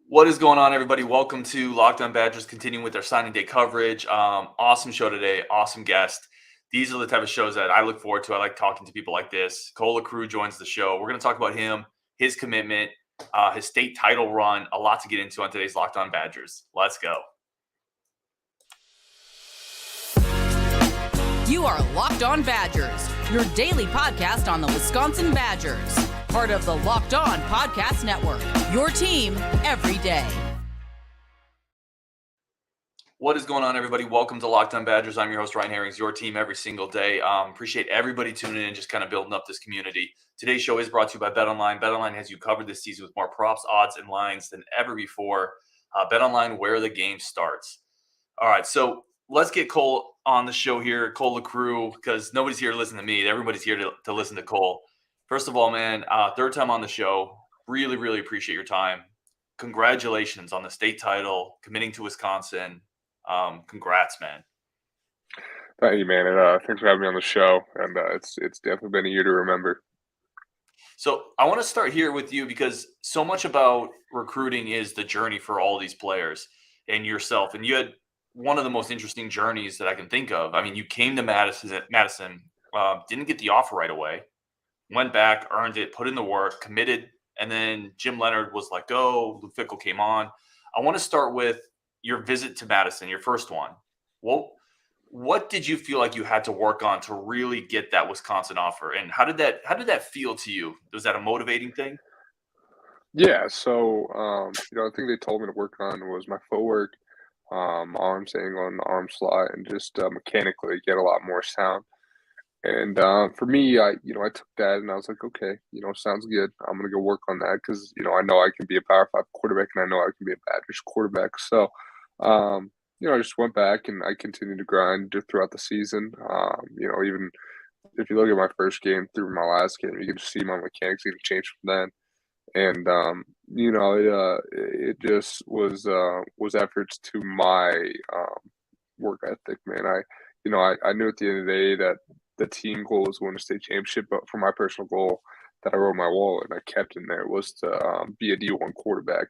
What is going on, everybody? Welcome to Locked On Badgers, continuing with our signing day coverage. Awesome show today, awesome guest. These are the type of shows that I look forward to. I like talking to people like this. Cole LaCrue joins the show. We're going to talk about him, his commitment, his state title run. A lot to get into on today's Locked On Badgers. Let's go. You are Locked On Badgers, your daily podcast on the Wisconsin Badgers. Part of the Locked On Podcast Network, your team every day. What is going on, everybody? Welcome to Locked On Badgers. I'm your host, Ryan Herrings, your team every single day. Appreciate everybody tuning in, just kind of building up this community. Today's show is brought to you by BetOnline. BetOnline has you covered this season with more props, odds, and lines than ever before. BetOnline, where the game starts. All right, so let's get Cole on the show here, Cole LaCrue, because nobody's here to listen to me. Everybody's here to listen to Cole. First of all, man, third time on the show. Really, really appreciate your time. Congratulations on the state title, committing to Wisconsin. Congrats, man. Thank you, man. And thanks for having me on the show. And it's definitely been a year to remember. So I want to start here with you because so much about recruiting is the journey for all these players and yourself. And you had one of the most interesting journeys that I can think of. I mean, you came to Madison, didn't get the offer right away, went back, earned it, put in the work, committed, and then Jim Leonard was let go. Luke Fickell came on. I want to start with your visit to Madison, your first one. What did you feel like you had to work on to really get that Wisconsin offer? And how did that feel to you? Was that a motivating thing? Yeah. So, the thing they told me to work on was my footwork, arms angle and arm slot, and just mechanically get a lot more sound. And for me, I took that and I was like, okay, sounds good. I'm gonna go work on that because I know I can be a Power 5 quarterback and I know I can be a Badgers quarterback. So, I just went back and I continued to grind throughout the season. Even if you look at my first game through my last game, you can just see my mechanics even change from then. And it just was efforts to my work ethic, man. I knew at the end of the day that the team goal was win a state championship, but for my personal goal that I wrote on my wall and I kept in there was to be a D1 quarterback,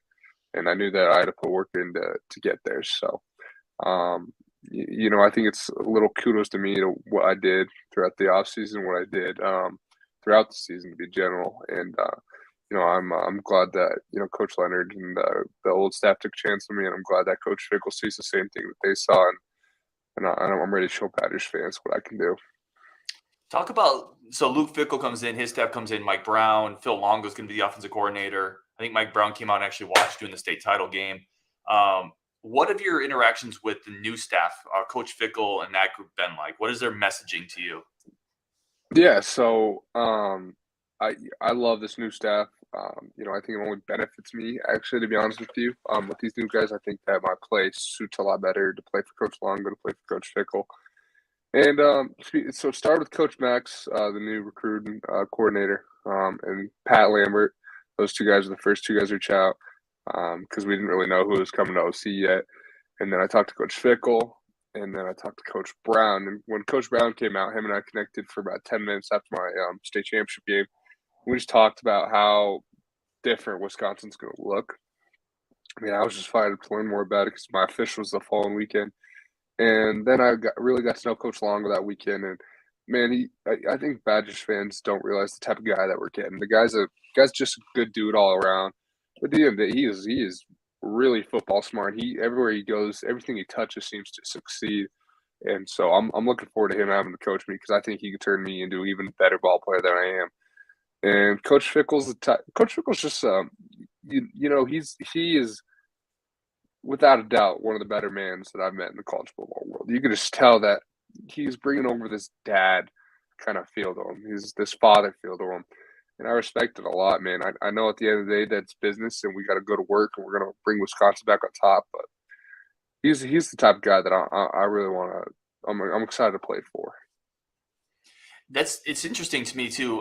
and I knew that I had to put work in to get there. So, I think it's a little kudos to me to what I did throughout the offseason, what I did throughout the season to be general, and I'm glad that Coach Leonard and the old staff took a chance on me, and I'm glad that Coach Fickell sees the same thing that they saw, and I'm ready to show Badgers fans what I can do. Talk about, so Luke Fickell comes in, his staff comes in, Mike Brown, Phil Longo's going to be the offensive coordinator. I think Mike Brown came out and actually watched you in the state title game. What have your interactions with the new staff, Coach Fickell and that group been like? What is their messaging to you? Yeah, so I love this new staff. I think it only benefits me, actually, to be honest with you. With these new guys, I think that my play suits a lot better to play for Coach Longo, to play for Coach Fickell. And so it started with Coach Max, the new recruiting coordinator, and Pat Lambert. Those two guys are the first two guys to reach out because we didn't really know who was coming to OC yet. And then I talked to Coach Fickell, and then I talked to Coach Brown. And when Coach Brown came out, him and I connected for about 10 minutes after my state championship game. We just talked about how different Wisconsin's going to look. I mean, I was just fired up to learn more about it because my official was the following weekend. And then I really got to know Coach Longo that weekend. And, man, I think Badgers fans don't realize the type of guy that we're getting. The guy's just a good dude all around. But at the end of the day, he is really football smart. Everywhere he goes, everything he touches seems to succeed. And so I'm looking forward to him having to coach me because I think he could turn me into an even better ball player than I am. And Coach Fickell's just he is without a doubt one of the better mans that I've met in the college football world. You can just tell that he's bringing over this dad kind of feel to him. He's this father feel to him. And I respect it a lot, man. I know at the end of the day that's business and we got to go to work and we're going to bring Wisconsin back on top. But he's the type of guy that I really want to – I'm excited to play for. It's interesting to me too.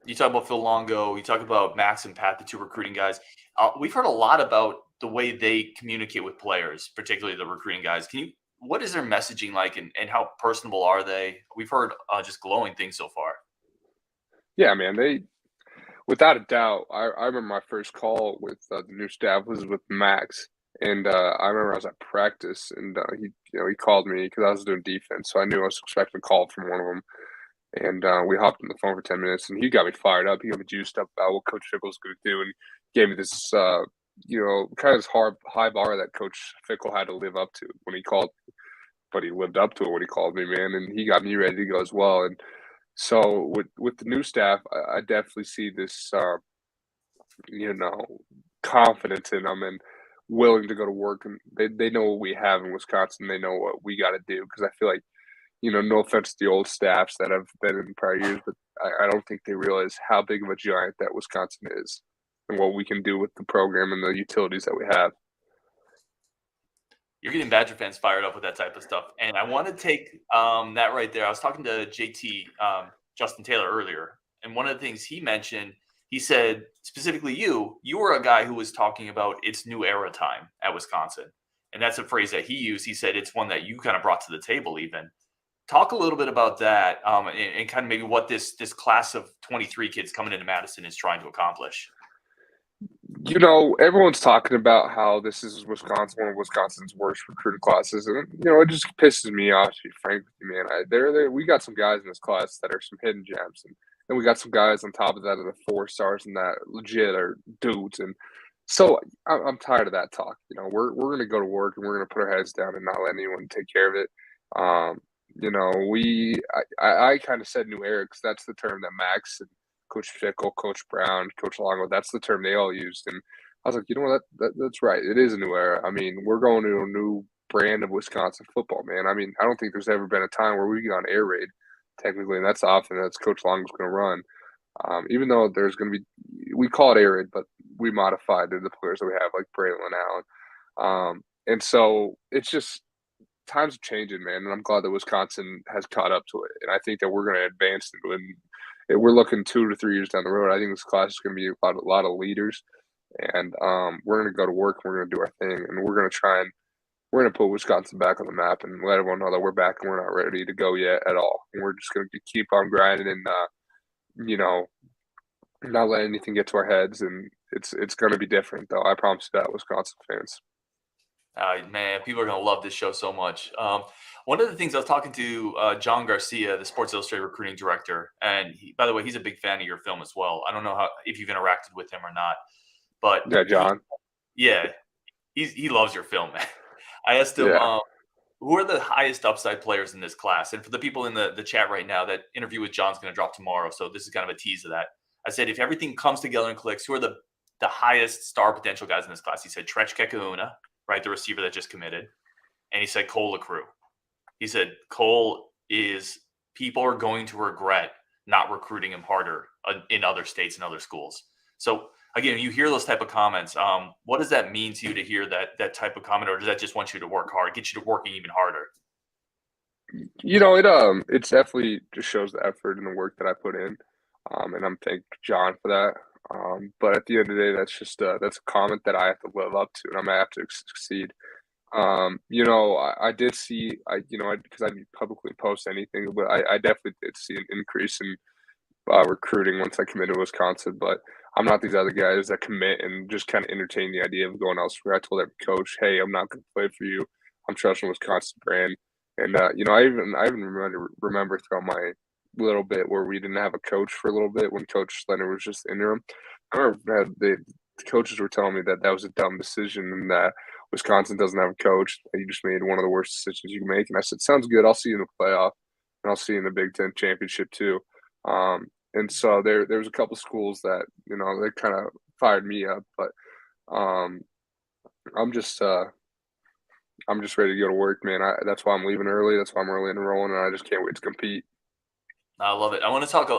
You talk about Phil Longo, you talk about Max and Pat, the two recruiting guys. We've heard a lot about the way they communicate with players, particularly the recruiting guys. What is their messaging like, and how personable are they? We've heard just glowing things so far. Yeah, man. Without a doubt, I remember my first call with the new staff was with Max, and I remember I was at practice, and he called me because I was doing defense, so I knew I was expecting a call from one of them, and we hopped on the phone for 10 minutes, and he got me fired up. He got me juiced up about what Coach Fickell was going to do, and gave me this kind of this high bar that Coach Fickell had to live up to when he called, but he lived up to it when he called me, man, and he got me ready to go as well, and so with the new staff, I definitely see this, you know, confidence in them and willing to go to work, and they know what we have in Wisconsin. They know what we got to do because I feel like, no offense to the old staffs that have been in prior years, but I don't think they realize how big of a giant that Wisconsin is and what we can do with the program and the utilities that we have. You're getting Badger fans fired up with that type of stuff. And I want to take that right there. I was talking to JT, Justin Taylor, earlier. And one of the things he mentioned, he said, specifically you were a guy who was talking about it's new era time at Wisconsin. And that's a phrase that he used. He said it's one that you kind of brought to the table even. Talk a little bit about that and kind of maybe what this class of 23 kids coming into Madison is trying to accomplish. Everyone's talking about how this is one of Wisconsin's worst recruiting classes, and it just pisses me off, to be frank with you, man. We got some guys in this class that are some hidden gems, and we got some guys on top of that that are 4 stars and that legit are dudes, and so I'm tired of that talk. We're gonna go to work and we're gonna put our heads down and not let anyone take care of it. I kind of said new era because that's the term that Max and Coach Fickell, Coach Brown, Coach Longo, that's the term they all used. And I was like, you know what, that's right. It is a new era. I mean, we're going to a new brand of Wisconsin football, man. I mean, I don't think there's ever been a time where we get on air raid, technically, and that's the offense that's Coach Longo's going to run. Even though there's going to be, we call it air raid, but we modified the players that we have, like Braylon Allen. And so it's just, times are changing, man, and I'm glad that Wisconsin has caught up to it. And I think that we're going to advance into it. And we're looking 2 to 3 years down the road. I think this class is going to be a lot of leaders, and we're going to go to work and we're going to do our thing, and we're going to put Wisconsin back on the map and let everyone know that we're back and we're not ready to go yet at all. And we're just going to keep on grinding and not let anything get to our heads. And it's going to be different, though. I promise you that, Wisconsin fans. Man, people are going to love this show so much. One of the things I was talking to John Garcia, the Sports Illustrated recruiting director, and by the way, he's a big fan of your film as well. I don't know if you've interacted with him or not, but yeah, John. He loves your film, man. I asked him, who are the highest upside players in this class? And for the people in the chat right now, that interview with John's going to drop tomorrow, so this is kind of a tease of that. I said, if everything comes together and clicks, who are the highest star potential guys in this class? He said Tretch Kekahuna, right, the receiver that just committed. And he said Cole LaCrue. He said Cole people are going to regret not recruiting him harder in other states and other schools. So, again, you hear those type of comments. What does that mean to you to hear that type of comment, or does that just want you to work hard, get you to working even harder? It definitely just shows the effort and the work that I put in. And I'm thank John for that. But at the end of the day, that's a comment that I have to live up to, and I'm gonna have to succeed. I did see, because I didn't publicly post anything, but I definitely did see an increase in recruiting once I committed to Wisconsin. But I'm not these other guys that commit and just kind of entertain the idea of going elsewhere. I told every coach, hey, I'm not going to play for you. I'm trusting Wisconsin brand. And I even remember throughout my little bit where we didn't have a coach for a little bit when Coach Leonard was just interim. I remember the coaches were telling me that was a dumb decision and that Wisconsin doesn't have a coach. You just made one of the worst decisions you can make. And I said, sounds good. I'll see you in the playoff, and I'll see you in the Big Ten championship too. And so there was a couple schools that, they kind of fired me up, but I'm just ready to go to work, man. That's why I'm leaving early. That's why I'm early enrolling, and I just can't wait to compete. I love it. I want to talk.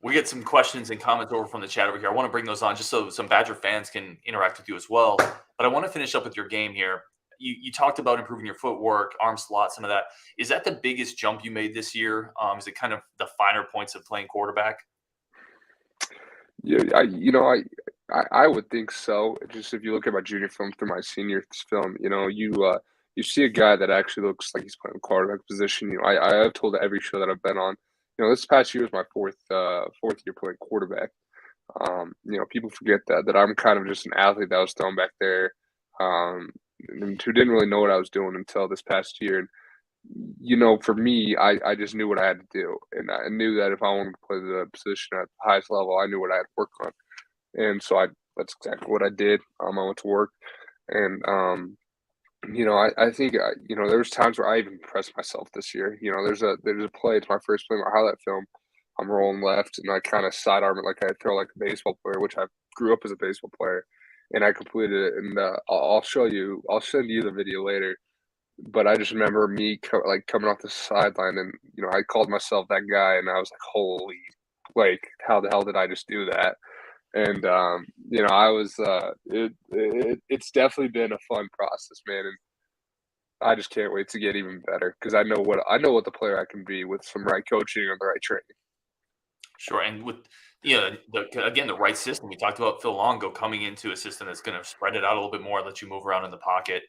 We get some questions and comments over from the chat over here. I want to bring those on just so some Badger fans can interact with you as well. But I want to finish up with your game here. You talked about improving your footwork, arm slot, some of that. Is that the biggest jump you made this year? Is it kind of the finer points of playing quarterback? Yeah, I would think so. Just if you look at my junior film through my senior film, you see a guy that actually looks like he's playing the quarterback position. I've told every show that I've been on, this past year was my fourth year playing quarterback. People forget that I'm kind of just an athlete that was thrown back there, and who didn't really know what I was doing until this past year. And for me, I just knew what I had to do, and I knew that if I wanted to play the position at the highest level, I knew what I had to work on. And so that's exactly what I did. I went to work, and I think there was times where I even pressed myself this year. There's a play. It's my first play in my highlight film. I'm rolling left, and I kind of sidearm it like I throw like a baseball player, which I grew up as a baseball player, and I completed it. And I'll show you. I'll send you the video later. But I just remember me coming off the sideline, and I called myself that guy, and I was like, "Holy, like how the hell did I just do that?" And I was it's definitely been a fun process, man, and I just can't wait to get even better because I know what the player I can be with some right coaching and the right training. Sure, and with the right system. We talked about Phil Longo coming into a system that's going to spread it out a little bit more, let you move around in the pocket.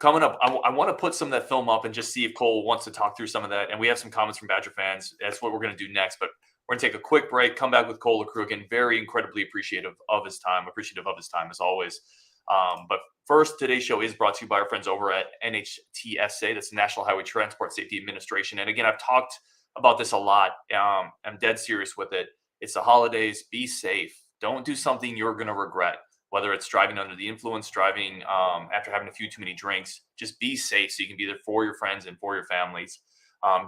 Coming up, I want to put some of that film up and just see if Cole wants to talk through some of that. And we have some comments from Badger fans. That's what we're going to do next. But we're going to take a quick break, come back with Cole LaCrue again. Very incredibly appreciative of his time as always. But first, today's show is brought to you by our friends over at NHTSA. That's the National Highway Transport Safety Administration. And again, I've talked about this a lot. I'm dead serious with it. It's the holidays. Be safe. Don't do something you're going to regret. Whether it's driving under the influence, driving after having a few too many drinks, just be safe so you can be there for your friends and for your families.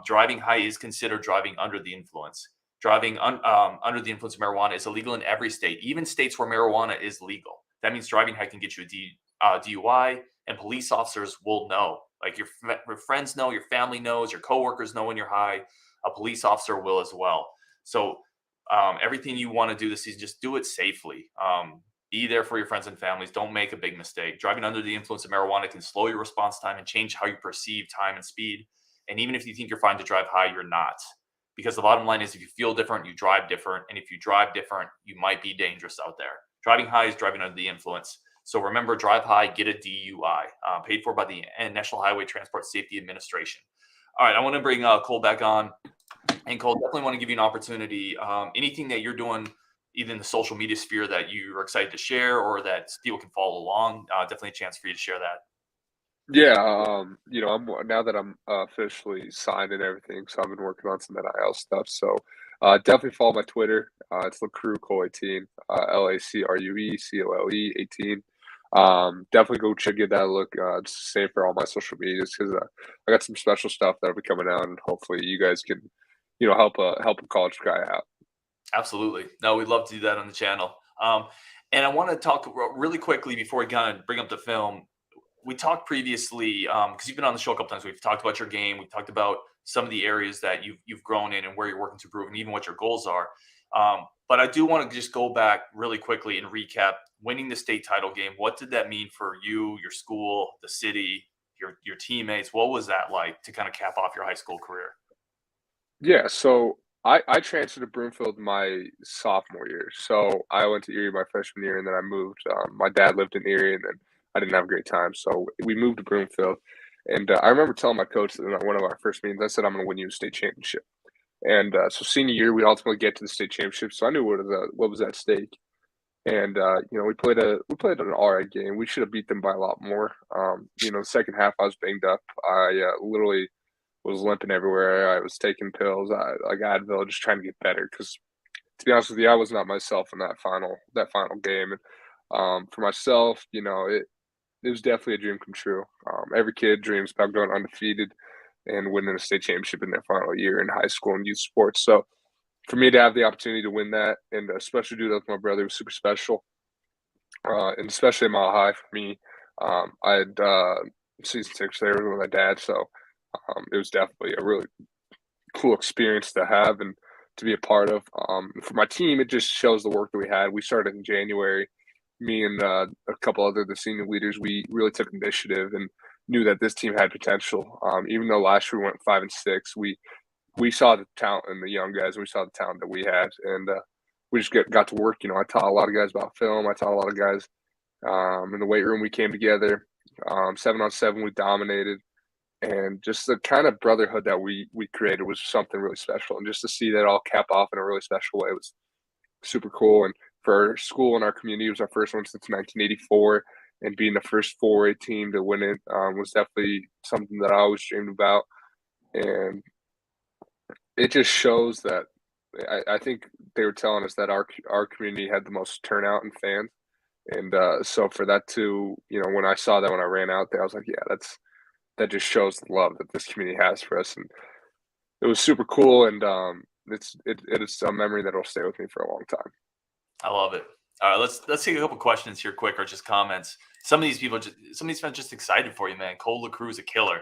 Driving high is considered driving under the influence. Driving under the influence of marijuana is illegal in every state, even states where marijuana is legal. That means driving high can get you a DUI, and police officers will know. Like your friends know, your family knows, your coworkers know when you're high. A police officer will as well. So everything you want to do this season, just do it safely. Be there for your friends and families. Don't make a big mistake. Driving under the influence of marijuana can slow your response time and change how you perceive time and speed. And even if you think you're fine to drive high, you're not. Because the bottom line is if you feel different, you drive different. And if you drive different, you might be dangerous out there. Driving high is driving under the influence. So remember, drive high, get a DUI. Paid for by the National Highway Transport Safety Administration. All right, I want to bring Cole back on. And Cole, definitely want to give you an opportunity. Anything that you're doing, either in the social media sphere that you're excited to share or that people can follow along, definitely a chance for you to share that. Yeah, I'm now that I'm officially signed and everything, so I've been working on some NIL stuff. So definitely follow my Twitter. It's LaCrue Cole 18, LACRUE COLE 18. Definitely go give that a look. Just save for all my social medias because I got some special stuff that'll be coming out, and hopefully you guys can, help a college guy out. Absolutely. No, we'd love to do that on the channel. And I want to talk really quickly before we kind of bring up the film. We talked previously because you've been on the show a couple times. We've talked about your game. We've talked about some of the areas that you've grown in and where you're working to improve, and even what your goals are. But I do want to just go back really quickly and recap winning the state title game. What did that mean for you, your school, the city, your teammates? What was that like to kind of cap off your high school career? Yeah, so I transferred to Broomfield my sophomore year. So I went to Erie my freshman year, and then I moved. My dad lived in Erie, and then I didn't have a great time, so we moved to Broomfield. And I remember telling my coach in one of our first meetings, I said, "I'm going to win you a state championship." And so senior year, we ultimately get to the state championship. So I knew what was at stake. And we played an all right game. We should have beat them by a lot more. The second half, I was banged up. I literally was limping everywhere. I was taking pills, like Advil, just trying to get better. Because to be honest with you, I was not myself in that final game. And for myself, it was definitely a dream come true. Every kid dreams about going undefeated and winning a state championship in their final year in high school and youth sports. So for me to have the opportunity to win that, and especially do that with my brother, was super special. And especially at Mile High for me, I had season 6 there with my dad, so it was definitely a really cool experience to have and to be a part of. For my team, it just shows the work that we had. We started in January. Me and a couple other the senior leaders, we really took initiative and knew that this team had potential. Even though last year we went 5-6, we saw the talent in the young guys. And we saw the talent that we had, and we just got to work. I taught a lot of guys about film. I taught a lot of guys in the weight room. We came together 7-on-7. We dominated, and just the kind of brotherhood that we created was something really special. And just to see that all cap off in a really special way was super cool. And for our school and our community, it was our first one since 1984. And being the first 4A team to win it was definitely something that I always dreamed about. And it just shows that I think they were telling us that our community had the most turnout and fans. And so for that to, when I saw that when I ran out there, I was like, yeah, that just shows the love that this community has for us. And it was super cool. And it is a memory that will stay with me for a long time. I love it. All right, let's take a couple questions here quick, or just comments. Some of these fans just excited for you, man. Cole LaCrue is a killer.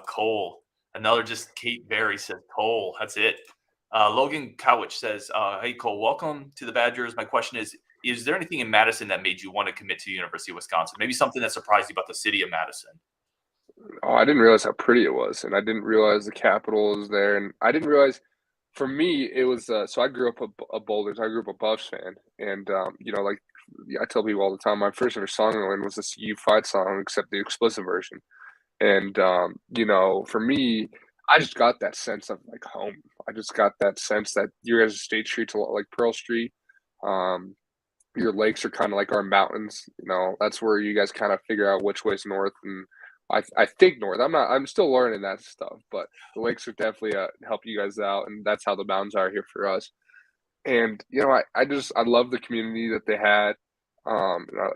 Cole, another just Kate Berry says Cole. That's it. Logan Cowich says, hey, Cole, welcome to the Badgers. My question is there anything in Madison that made you want to commit to the University of Wisconsin? Maybe something that surprised you about the city of Madison? Oh, I didn't realize how pretty it was, and I didn't realize the Capitol was there, and I didn't realize. For me, it was so I grew up a Boulders. I grew up a Buffs fan, and like I tell people all the time, my first ever song I learned was this "You Fight" song, except the explicit version. And for me, I just got that sense of like home. I just got that sense that your guys' state streets a lot like Pearl Street. Your lakes are kind of like our mountains. That's where you guys kind of figure out which way's north. And I think north. I'm still learning that stuff, but the lakes are definitely help you guys out, and that's how the mountains are here for us. And I love the community that they had.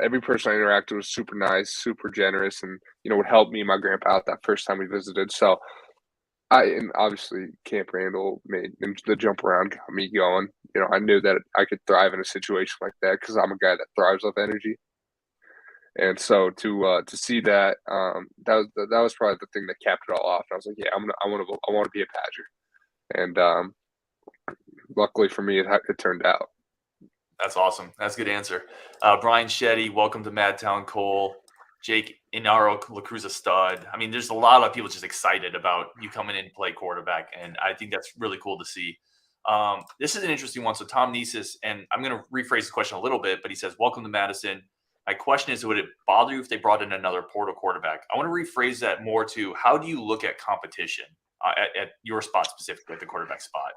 Every person I interacted with was super nice, super generous, and would help me and my grandpa out that first time we visited. So and obviously Camp Randall made the jump around got me going. I knew that I could thrive in a situation like that because I'm a guy that thrives off energy. And so to see that that was probably the thing that capped it all off. And I was like, yeah, I want to be a Badger. And luckily for me, it turned out. That's awesome. That's a good answer. Brian Shetty, welcome to Madtown, Cole. Jake Inaro, LaCrue's a stud. I mean, there's a lot of people just excited about you coming in to play quarterback, and I think that's really cool to see. This is an interesting one. So Tom Nesis, and I'm going to rephrase the question a little bit, but he says, welcome to Madison. My question is, would it bother you if they brought in another portal quarterback? I want to rephrase that more to how do you look at competition at your spot, specifically at the quarterback spot?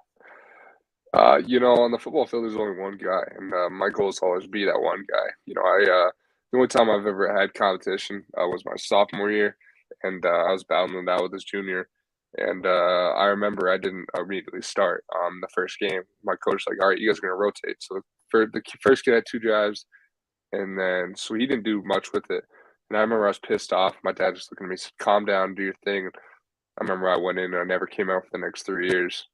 On the football field, there's only one guy, and my goal is to always be that one guy. The only time I've ever had competition was my sophomore year, and I was battling it out with his junior. And I remember I didn't immediately start the first game. My coach was like, all right, you guys are going to rotate. So for the first kid had 2 drives, and then so he didn't do much with it. And I remember I was pissed off. My dad just looking at me, said, calm down, do your thing. I remember I went in and I never came out for the next 3 years.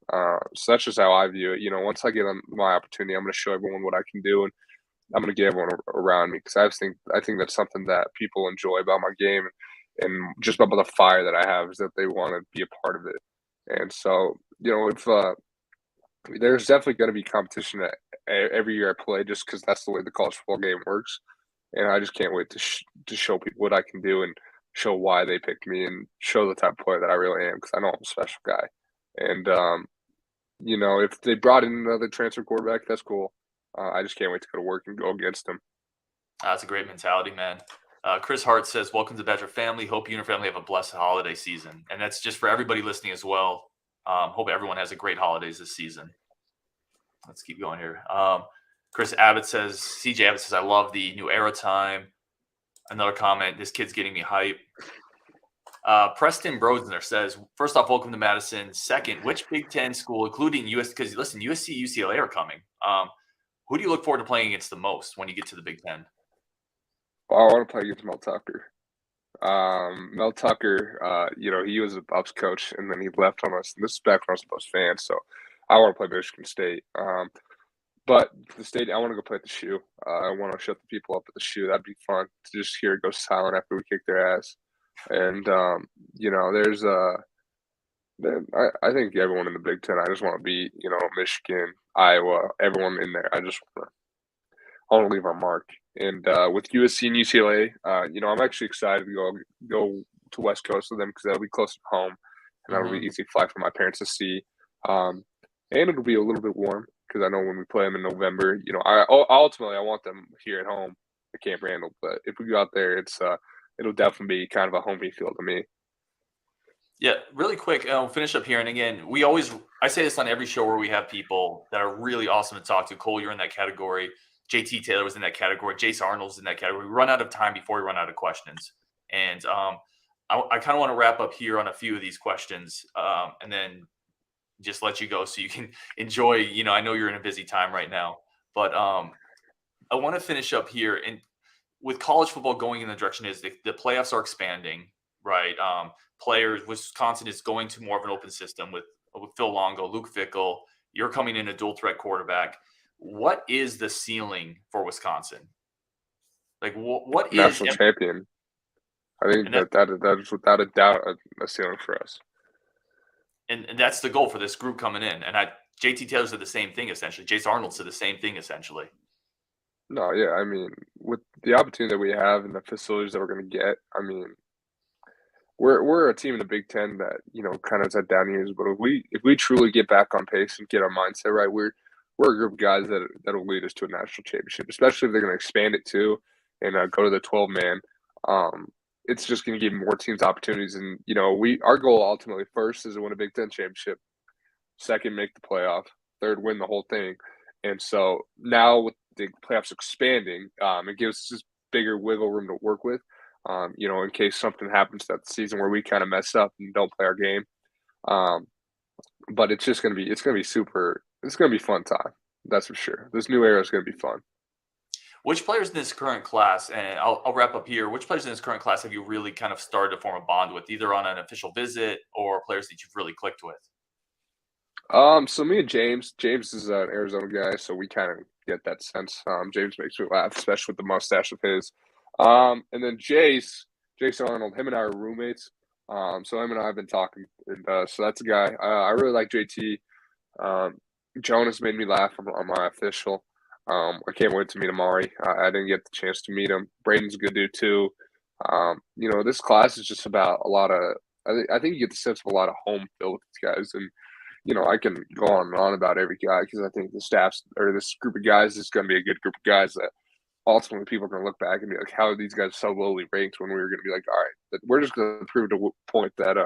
So that's just how I view it. Once I get on my opportunity, I'm going to show everyone what I can do, and I'm going to get everyone around me because I think that's something that people enjoy about my game, and just about the fire that I have is that they want to be a part of it. And so, if there's definitely going to be competition every year I play, just because that's the way the college football game works, and I just can't wait to show people what I can do and show why they picked me and show the type of player that I really am because I know I'm a special guy. And if they brought in another transfer quarterback, that's cool. I just can't wait to go to work and go against them. That's a great mentality, man. Chris Hart says, welcome to the Badger family. Hope you and your family have a blessed holiday season. And that's just for everybody listening as well. Hope everyone has a great holidays this season. Let's keep going here. CJ Abbott says, I love the new era time. Another comment, this kid's getting me hype. Preston Brodner says, first off, welcome to Madison. Second, which Big Ten school, including US, because listen, USC, UCLA are coming. Who do you look forward to playing against the most when you get to the Big Ten? Well, I want to play against Mel Tucker. Mel Tucker, he was a Buffs coach, and then he left on us. And this is back when I was a Buffs fan, so I want to play Michigan State. But the state, I want to go play at the Shoe. I want to shut the people up at the Shoe. That'd be fun to just hear it go silent after we kick their ass. And there's I think everyone in the Big Ten. I just want to beat Michigan, Iowa, everyone in there. I want to leave our mark. And with USC and UCLA, I'm actually excited to go to West Coast with them because that'll be close to home, and that'll be easy flight for my parents to see. And it'll be a little bit warm because I know when we play them in November, ultimately I want them here at home at Camp Randall. But if we go out there, it'll definitely be kind of a homey feel to me. Yeah, really quick, we'll finish up here. And again, I say this on every show where we have people that are really awesome to talk to. Cole, you're in that category. JT Taylor was in that category. Jace Arnold's in that category. We run out of time before we run out of questions. And I kind of want to wrap up here on a few of these questions, and then just let you go so you can enjoy. I know you're in a busy time right now, but I want to finish up here. And with college football going in the direction is the playoffs are expanding, right? Wisconsin is going to more of an open system with Phil Longo, Luke Fickell. You're coming in a dual threat quarterback. What is the ceiling for Wisconsin? Like, what is National champion. I think that is without a doubt a ceiling for us. And that's the goal for this group coming in. And JT Taylor said the same thing essentially. Jace Arnold said the same thing essentially. No, yeah, I mean, with the opportunity that we have and the facilities that we're going to get, I mean, we're a team in the Big Ten that kind of has had down years. But if we truly get back on pace and get our mindset right, we're a group of guys that'll lead us to a national championship, especially if they're going to expand it too and go to the 12-man. It's just going to give more teams opportunities. And our goal ultimately first is to win a Big Ten championship, second make the playoff, third win the whole thing. And so now with the playoffs expanding, it gives us just bigger wiggle room to work with. In case something happens that season where we kind of mess up and don't play our game. But it's going to be super. It's going to be fun time. That's for sure. This new era is going to be fun. Which players in this current class, and I'll wrap up here, which players in this current class have you really kind of started to form a bond with, either on an official visit or players that you've really clicked with? So me and James is an Arizona guy, so we kind of get that sense. James makes me laugh, especially with the mustache of his. And then Jace Arnold, him and I are roommates. So him and I have been talking, and so that's a guy. I really like JT. Jonas made me laugh on my official. I can't wait to meet Amari. I didn't get the chance to meet him. Braden's a good dude too. This class is just about a lot of. I think you get the sense of a lot of home feel with these guys, and I can go on and on about every guy because I think the staffs or this group of guys is going to be a good group of guys that ultimately people are going to look back and be like, how are these guys so lowly ranked when we were going to be like, all right, we're just going to prove to a point that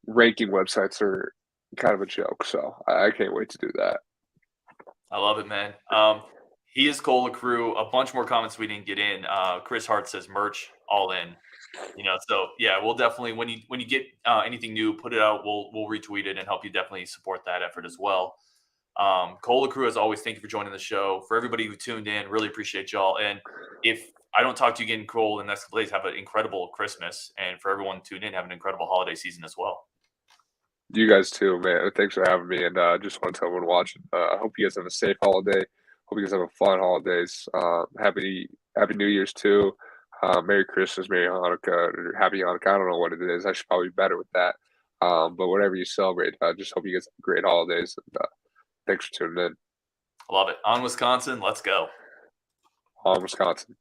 ranking websites are kind of a joke. So I can't wait to do that. I love it, man. He is Cole LaCrue. A bunch more comments we didn't get in. Chris Hart says merch all in. So yeah, we'll definitely when you get anything new, put it out. We'll retweet it and help you definitely support that effort as well. Cole LaCrue, as always, thank you for joining the show. For everybody who tuned in, really appreciate y'all. And if I don't talk to you again, Cole, in the next couple days, have an incredible Christmas. And for everyone tuned in, have an incredible holiday season as well. You guys too, man. Thanks for having me. And just want to tell everyone watching, I hope you guys have a safe holiday. Hope you guys have a fun holidays. Happy New Year's too. Merry Christmas, Merry Hanukkah, or Happy Hanukkah. I don't know what it is. I should probably be better with that. But whatever you celebrate, I just hope you guys have great holidays. And thanks for tuning in. Love it. On Wisconsin, let's go. On Wisconsin.